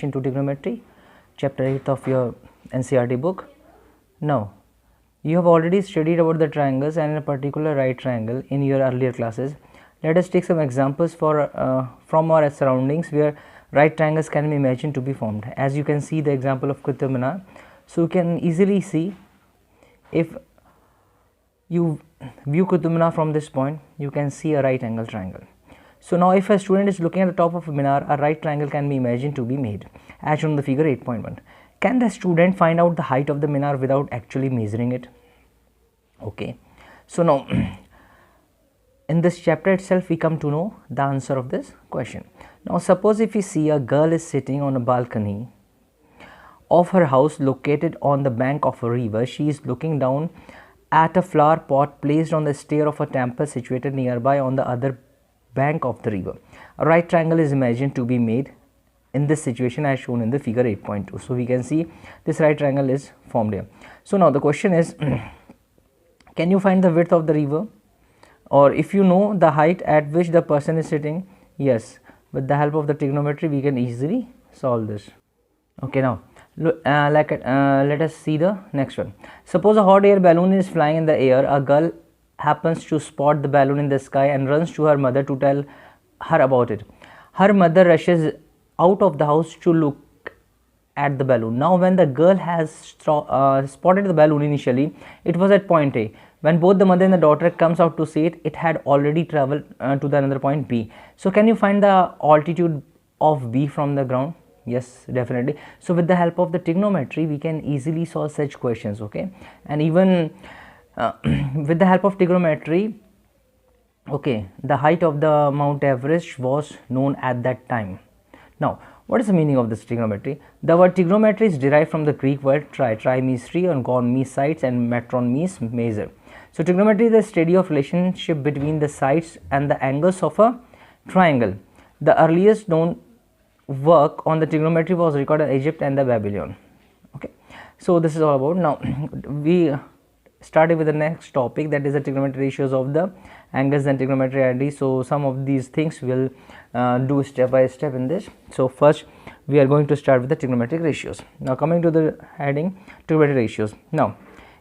Introduction to Trigonometry, chapter 8 of your NCERT book. Now, you have already studied about the triangles and in a particular right triangle in your earlier classes. Let us take some examples from our surroundings where right triangles can be imagined to be formed. As you can see the example of Qutub Minar. So, you can easily see, if you view Qutub Minar from this point, you can see a right angle triangle. So, now if a student is looking at the top of a minar, a right triangle can be imagined to be made, as shown in the figure 8.1. Can the student find out the height of the minar without actually measuring it? Okay. So, now in this chapter itself we come to know the answer of this question. Now, suppose if you see a girl is sitting on a balcony of her house located on the bank of a river. She is looking down at a flower pot placed on the stair of a temple situated nearby on the other bank of the river. A right triangle is imagined to be made in this situation as shown in the figure 8.2. So, we can see this right triangle is formed here. So, now the question is can you find the width of the river, or if you know the height at which the person is sitting? Yes, with the help of the trigonometry we can easily solve this. Okay, now let us see the next one. Suppose a hot air balloon is flying in the air. A girl happens to spot the balloon in the sky and runs to her mother to tell her about it. Her mother rushes out of the house to look at the balloon. Now, when the girl has spotted the balloon initially, it was at point A. When both the mother and the daughter comes out to see it, it had already traveled to the another point B. So, can you find the altitude of B from the ground? Yes, definitely. So, with the help of the trigonometry, we can easily solve such questions. Okay, and even with the help of trigonometry, okay, the height of the Mount Everest was known at that time. Now, what is the meaning of this trigonometry? The word trigonometry is derived from the Greek word tri. Tri means three, and gon means sides, and metron means measure. So, trigonometry is the study of relationship between the sides and the angles of a triangle. The earliest known work on the trigonometry was recorded in Egypt and the Babylon. Okay, so this is all about. Now, we started with the next topic, that is the trigonometry ratios of the angles and trigonometry ID. So, some of these things we will do step by step in this. So, first we are going to start with the trigonometric ratios. Now, coming to the heading trigonometric ratios. Now,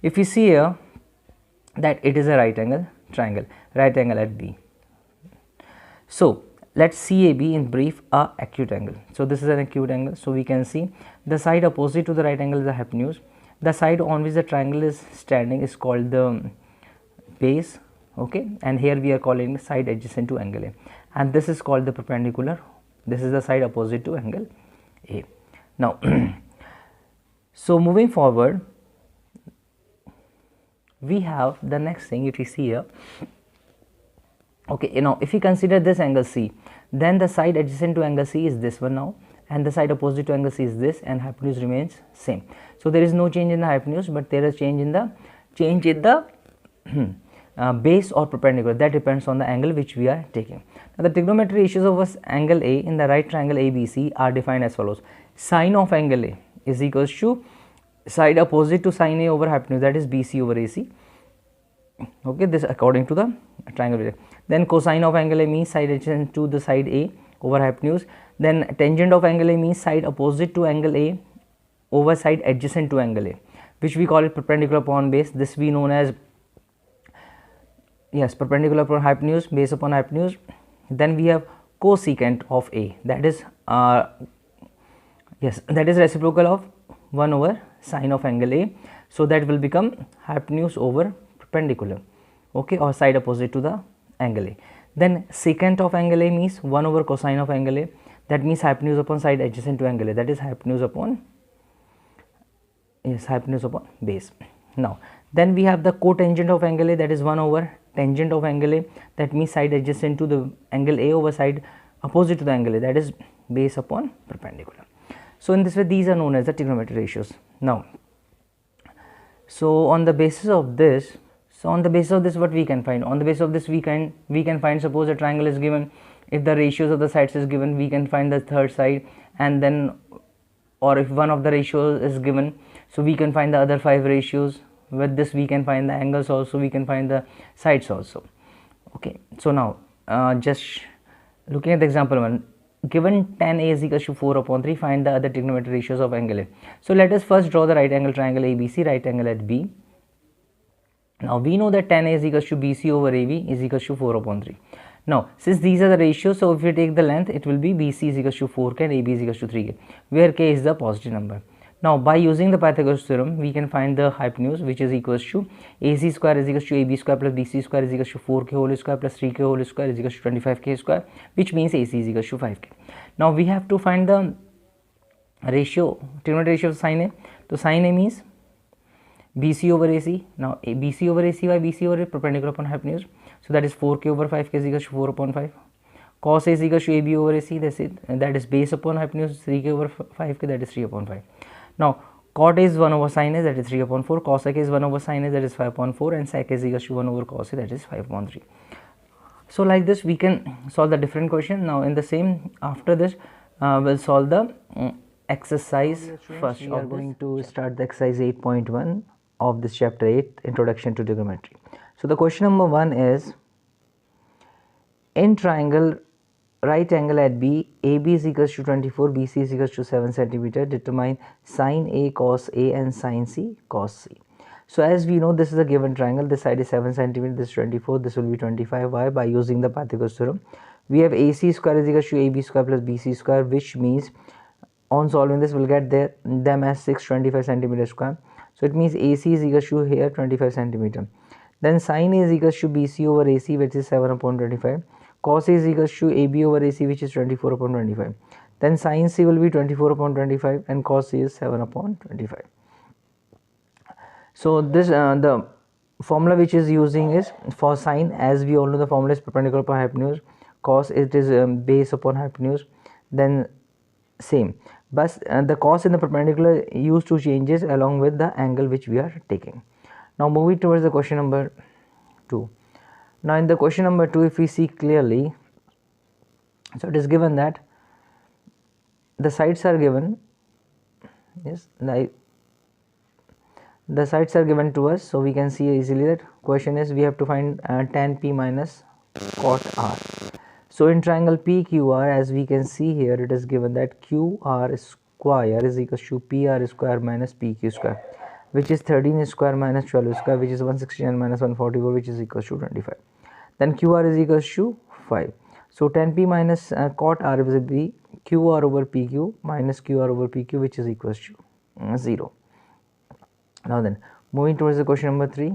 if you see here that it is a right angle triangle, right angle at B. So, let CAB in brief a acute angle. So, this is an acute angle. So, we can see the side opposite to the right angle is the hypotenuse. The side on which the triangle is standing is called the base. Okay, and here we are calling the side adjacent to angle A, and this is called the perpendicular. This is the side opposite to angle A. Now, so moving forward, we have the next thing. If you see here, okay, now if you consider this angle C, then the side adjacent to angle C is this one now, and the side opposite to angle C is this, and hypotenuse remains same. So, there is no change in the hypotenuse, but there is change in the base or perpendicular. That depends on the angle which we are taking. Now, the trigonometric ratios of angle A in the right triangle ABC are defined as follows. Sine of angle A is equals to side opposite to sine A over hypotenuse, that is BC over AC. Okay, this according to the triangle. Then cosine of angle A means side adjacent to the side A over hypotenuse. Then tangent of angle A means side opposite to angle A over side adjacent to angle A, which we call it perpendicular upon base. This we known as, yes, perpendicular upon hypotenuse, base upon hypotenuse. Then we have cosecant of A, that is yes, that is reciprocal of 1 over sine of angle A. So, that will become hypotenuse over perpendicular, okay, or side opposite to the angle A. Then secant of angle A means 1 over cosine of angle A, that means hypotenuse upon side adjacent to angle A, that is hypotenuse upon, yes, hypotenuse upon base. Now, then we have the cotangent of angle A, that is 1 over tangent of angle A, that means side adjacent to the angle A over side opposite to the angle A, that is base upon perpendicular. So, in this way these are known as the trigonometric ratios. Now, so on the basis of this, what we can find? On the basis of this we can find, suppose a triangle is given, if the ratios of the sides is given, we can find the third side, and then, or if one of the ratios is given, so we can find the other 5 ratios. With this we can find the angles also, we can find the sides also. Okay, so now just looking at the example 1, given tan A is equals to 4 upon 3, find the other trigonometric ratios of angle A. So let us first draw the right angle triangle ABC, right angle at B. Now we know that tan A is equals to BC over AB is equals to 4 upon 3. Now since these are the ratios, so if we take the length, it will be BC is equals to 4k and AB is equals to 3k, where k is the positive number. Now by using the Pythagoras theorem, we can find the hypotenuse, which is equals to AC square is equals to AB square plus BC square is equals to 4k whole square plus 3k whole square is equals to 25k square, which means AC is equals to 5k. Now we have to find the ratio, trigonometric ratio of sin A. So sin A means BC over AC. Now BC over AC by BC over A, perpendicular upon hypotenuse. So that is 4k over 5k is equals to 4 upon 5. Cos A is equals to AB over AC, that's it. And that is base upon hypotenuse, 3k over 5k, that is 3 upon 5. Now cot A is 1 over sin A, that is 3 upon 4. Cos A is 1 over sin A, that is 5 upon 4. And sec A is equals to 1 over cos A, that is 5 upon 3. So like this we can solve the different question. Now in the same, after this we'll solve the exercise first. We are going to start the exercise 8.1 of this chapter 8, Introduction to Trigonometry. So the question number 1 is, in triangle right angle at B, AB is equals to 24, BC is equals to 7 centimeter, determine sin A cos A and sin C cos C. So as we know, this is a given triangle, this side is 7 centimeter, this is 24, this will be 25. Why? By using the Pythagoras theorem, we have AC square is equals to AB square plus BC square, which means on solving this we'll get them as 625 centimeter square. So it means AC is equals to here 25 centimeter. Then sin A is equals to BC over AC, which is 7 upon 25. Cos A is equals to AB over AC, which is 24 upon 25. Then sin C will be 24 upon 25 and cos C is 7 upon 25. So this the formula which is using is for sin, as we all know the formula is perpendicular upon hypotenuse. Cos it is base upon hypotenuse. Then same, but the cos in the perpendicular used to changes along with the angle which we are taking. Now moving towards the question number 2. Now in the question number 2, if we see clearly, so it is given that the sides are given, yes, the sides are given to us, so we can see easily that question is we have to find tan P minus cot R. So in triangle PQR, as we can see here, it is given that QR square is equals to PR square minus PQ square, which is 13 square minus 12 square, which is 169 minus 144, which is equals to 25. Then QR is equals to 5. So tan P minus cot R will be QR over PQ minus QR over PQ, which is equals to 0. Now then, moving towards the question number 3.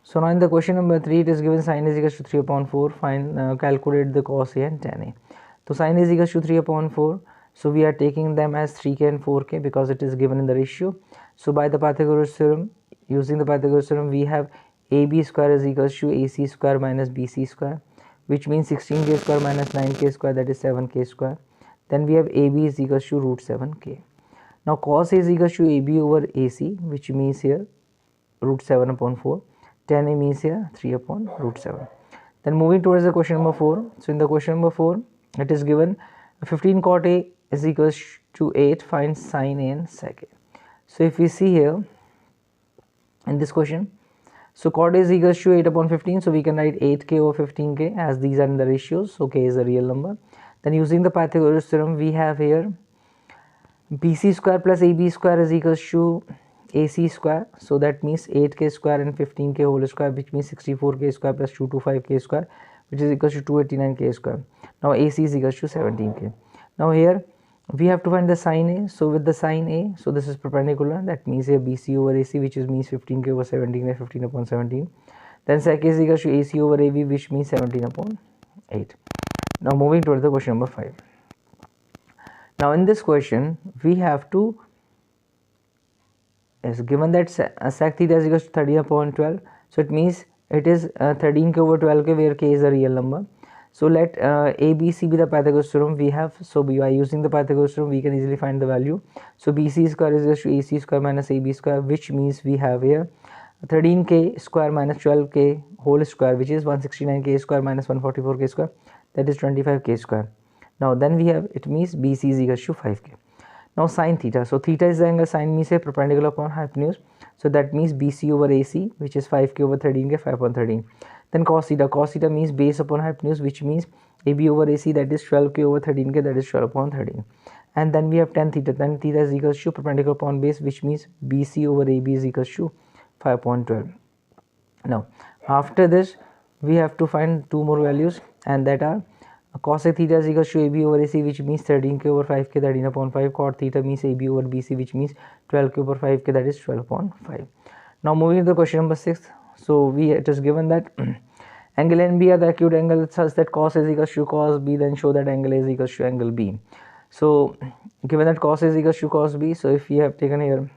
So now in the question number 3, it is given sin is equals to 3 upon 4. Find calculate the cos A and tan A. So sin is equals to 3 upon 4. So we are taking them as 3k and 4k because it is given in the ratio. So by the Pythagoras theorem, using the Pythagoras theorem, we have AB square is equals to AC square minus BC square, which means 16k square minus 9k square, that is 7k square. Then we have AB is equals to root 7k. Now cos A is equals to AB over AC, which means here root 7 upon 4. Tan A means here 3 upon root 7. Then moving towards the question number 4. So in the question number 4, it is given 15 cot A is equals to 8, find sin A and sec A. So if we see here in this question, so cot A is equals to 8 upon 15, so we can write 8k over 15k as these are in the ratios, so k is a real number. Then using the Pythagoras theorem, we have here BC square plus AB square is equals to AC square, so that means 8k square and 15k whole square, which means 64k square plus 225k square, which is equals to 289k square. Now AC is equals to 17k. Now here we have to find the sin A. So with the sin A, so this is perpendicular, that means here BC over AC, which is means 15k over 17 by 15 upon 17. Then sec A is equals to AC over AB, which means 17 upon 8. Now moving towards the question number 5. Now in this question we have to, is given that sec theta is equals to 30 upon 12, so it means it is 13k over 12k, where k is a real number. So let ABC be the Pythagoras theorem we have. So by using the Pythagoras theorem, we can easily find the value. So BC square is equals to AC square minus AB square, which means we have here 13k square minus 12k whole square, which is 169k square minus 144k square, that is 25k square. Now then we have, it means BC is equals to 5k. Now sin theta, so theta is the angle, sin means a perpendicular upon hypotenuse, so that means BC over AC, which is 5k over 13k, 5 upon 13. Then cos theta means base upon hypotenuse, which means AB over AC, that is 12k over 13k, that is 12 upon 13. And then we have tan theta is equals to perpendicular upon base, which means BC over AB is equals to 5 upon 12. Now after this we have to find two more values, and that are cosec theta is equals to AB over AC, which means 13k over 5k, 13 upon 5. Cot theta means AB over BC, which means 12k over 5k, that is 12 upon 5. Now moving to the question number 6. So it is given that angle NB are the acute angle such that cos is equals to cos B, then show that angle A is equals to angle B. So given that cos is equals to cos B, so if we have taken here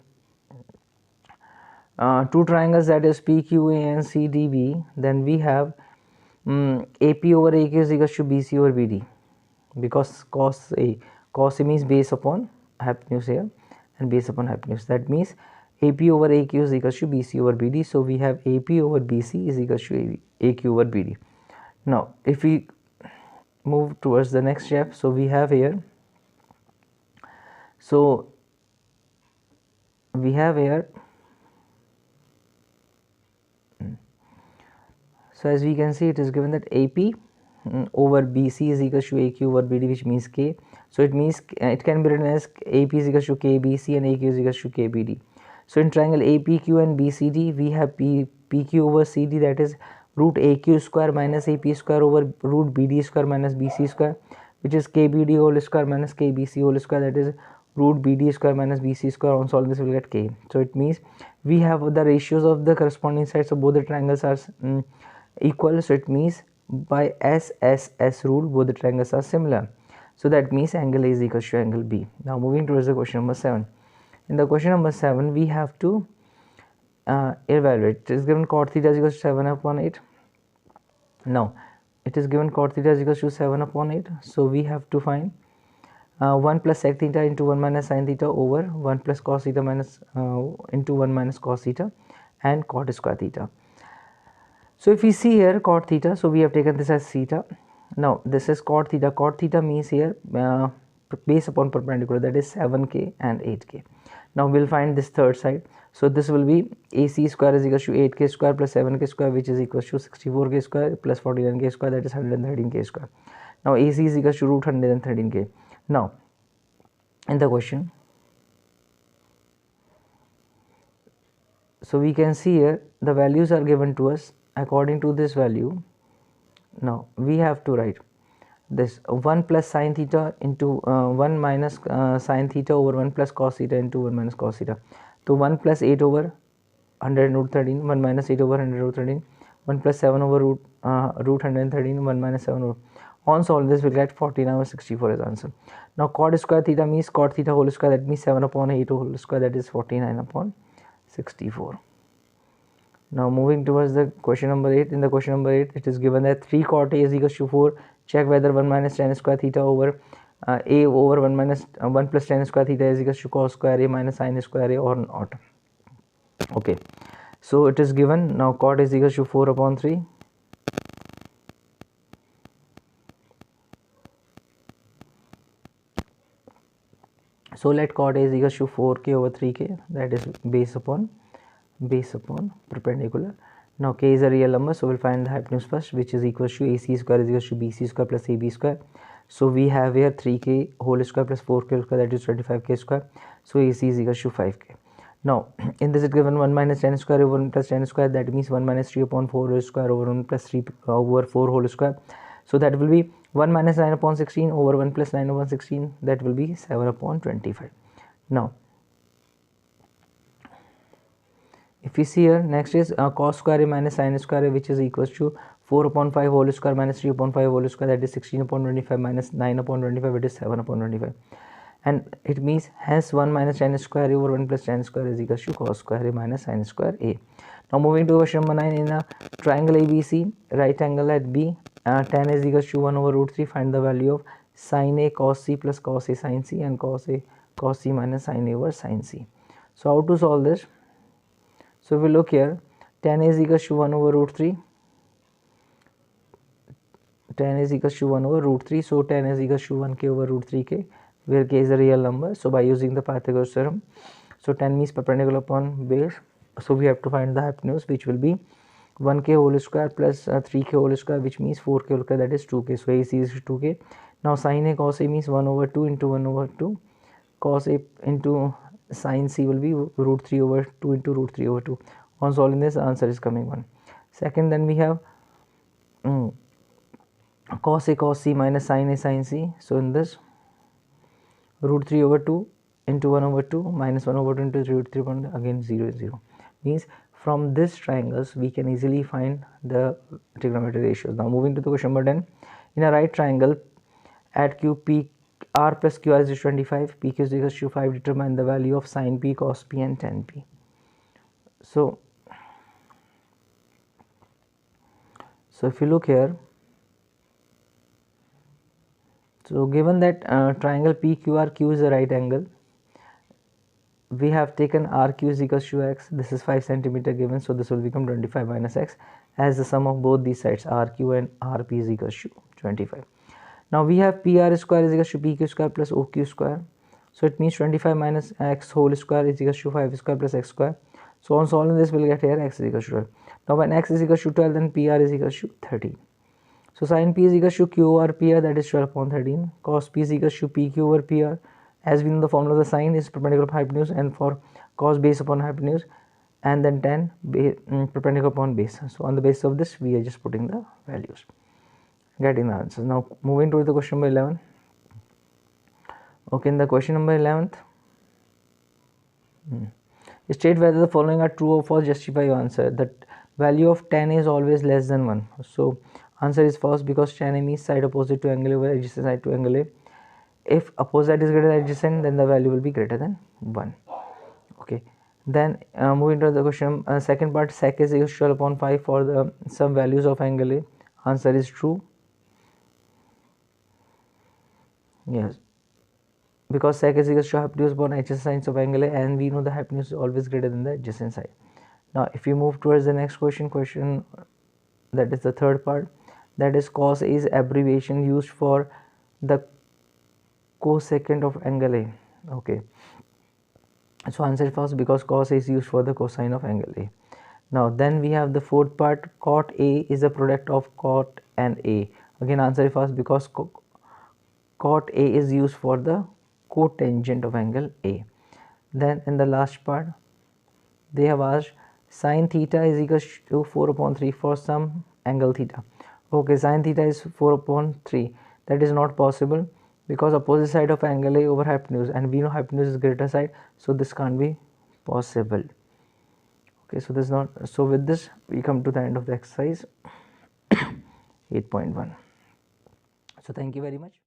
two triangles, that is PQA and CDB, then we have AP over AQ is equals to BC over BD, because cos A means base upon hypotenuse here, and base upon hypotenuse, that means AP over AQ is equals to BC over BD. So we have AP over BC is equals to AQ over BD. Now if we move towards the next step, so we have here, so we have here, so as we can see, it is given that AP over BC is equals to AQ over BD, which means K. So it means it can be written as AP is equals to KBC and AQ is equals to KBD. So in triangle APQ and BCD, we have PQ over CD, that is root AQ square minus AP square over root BD square minus BC square, which is KBD whole square minus KBC whole square, that is root BD square minus BC square. On solving this, we will get K. So it means we have the ratios of the corresponding sides of both the triangles are equal. So it means by SSS rule, both the triangles are similar. So that means angle A is equal to angle B. Now moving towards the question number 7. In the question number 7, we have to evaluate. It is given cot theta is equals to 7 upon 8. Now it is given cot theta is equals to 7 upon 8. So we have to find 1 plus sec theta into 1 minus sin theta over 1 plus cos theta minus into 1 minus cos theta and cot square theta. So if we see here cot theta, so we have taken this as theta. Now this is cot theta. Cot theta means here base upon perpendicular, that is 7k and 8k. Now we'll find this third side. So this will be AC square is equals to 8k square plus 7k square, which is equals to 64k square plus 49k square, that is 113k square. Now AC is equals to root 113k. Now in the question, so we can see here the values are given to us according to this value. Now we have to write this 1 plus sin theta into 1 minus sin theta over 1 plus cos theta into 1 minus cos theta. So 1 plus 8 over 100 root 13, 1 minus 8 over 100 root 13, 1 plus 7 over root 113, 1 minus 7 over. On solve this, we get 49 over 64 as answer. Now cot square theta means cot theta whole square, that means 7 upon 8 whole square, that is 49 upon 64. Now moving towards the question number 8. In the question number 8, it is given that 3 cot A is equals to 4. Check whether 1 minus tan square theta over A over 1 minus 1 plus tan square theta is equals to cos square A minus sin square A or not. Okay, so it is given. Now cot is equals to 4 upon 3. So let cot A is equals to 4k over 3k, that is base upon perpendicular. Now k is a real number, so we'll find the hypotenuse first, which is equals to AC square is equals to BC square plus AB square. So we have here 3k whole square plus 4k square, that is 25k square. So AC is equals to 5k. Now in this is given 1 minus tan square over 1 plus tan square, that means 1 minus 3 upon 4 whole square over 1 plus 3 over 4 whole square. So that will be 1 minus 9 upon 16 over 1 plus 9 upon 16, that will be 7 upon 25. Now if we see here, next is cos square A minus sin square A, which is equals to 4 upon 5 whole square minus 3 upon 5 whole square, that is 16 upon 25 minus 9 upon 25, it is 7 upon 25. And it means hence 1 minus tan square A over 1 plus tan square is equals to cos square A minus sin square A. Now moving to question number 9. In a triangle ABC, right angle at B, tan is equals to 1 over root 3. Find the value of sin A cos C plus cos A sin C and cos A cos C minus sin A over sin C. So how to solve this? So if we look here, tan is equals to 1 over root 3. Tan is equals to 1 over root 3. So tan is equals to 1k over root 3k, where k is a real number. So by using the Pythagoras theorem, so tan means perpendicular upon base. So we have to find the hypotenuse, which will be 1k whole square plus 3k whole square, which means 4k whole square, that is 2k. So AC is 2k. Now sin A cos A means 1 over 2 into 1 over 2. Cos A into sin C will be root 3 over 2 into root 3 over 2. On solving this, answer is coming 1. Second, then we have cos A cos C minus sin A sin C. So in this, root 3 over 2 into 1 over 2 minus 1 over 2 into root 3 over 2, again 0 is 0. Means from this triangles we can easily find the trigonometric ratios. Now moving to the question number 10. In a right triangle at Q P R plus QR is 25, PQ is equal to 5, determine the value of sin P, cos P and tan P. So if you look here, so given that triangle PQRQ is a right angle, we have taken RQ is equals to x. This is 5 centimeter given, so this will become 25 minus x, as the sum of both these sides RQ and RP is equals to 25. Now we have PR square is equals to PQ square plus OQ square. So it means 25 minus x whole square is equals to 5 square plus x square. So on solving this, we'll get here x is equals to 12. Now when x is equals to 12, then PR is equals to 13. So sin P is equals to Q over PR, that is 12 upon 13. Cos P is equals to PQ over PR. As we know, the formula of the sine is perpendicular upon hypotenuse, and for cos base upon hypotenuse, and then tan perpendicular upon base. So on the basis of this, we are just putting the values, getting the answers. Now moving to the question number 11. Okay, in the question number 11th, state whether the following are true or false, justify your answer. The value of tan is always less than 1. So answer is false, because tan A means side opposite to angle A over adjacent side to angle A. If opposite is greater than adjacent, then the value will be greater than 1. Okay, then moving to the question, second part, sec is equal to 12 upon 5 for the some values of angle A. Answer is true. Yes, because sec is equal to hypotenuse upon adjacent sides of angle A, and we know the hypotenuse is always greater than the adjacent side. Now if you move towards the next question that is the third part, that is cos A is abbreviation used for the cosecant of angle A. Okay, so answer is false, because cos A is used for the cosine of angle A. Now then we have the fourth part, cot A is a product of cot and A. Again answer is false, because cot A is used for the cotangent of angle A. Then in the last part, they have asked sin theta is equal to 4 upon 3 for some angle theta. Okay, sin theta is 4 upon 3. That is not possible, because opposite side of angle A over hypotenuse, and we know hypotenuse is greater side, so this can't be possible. Okay, so this is not. So with this, we come to the end of the exercise 8.1. So thank you very much.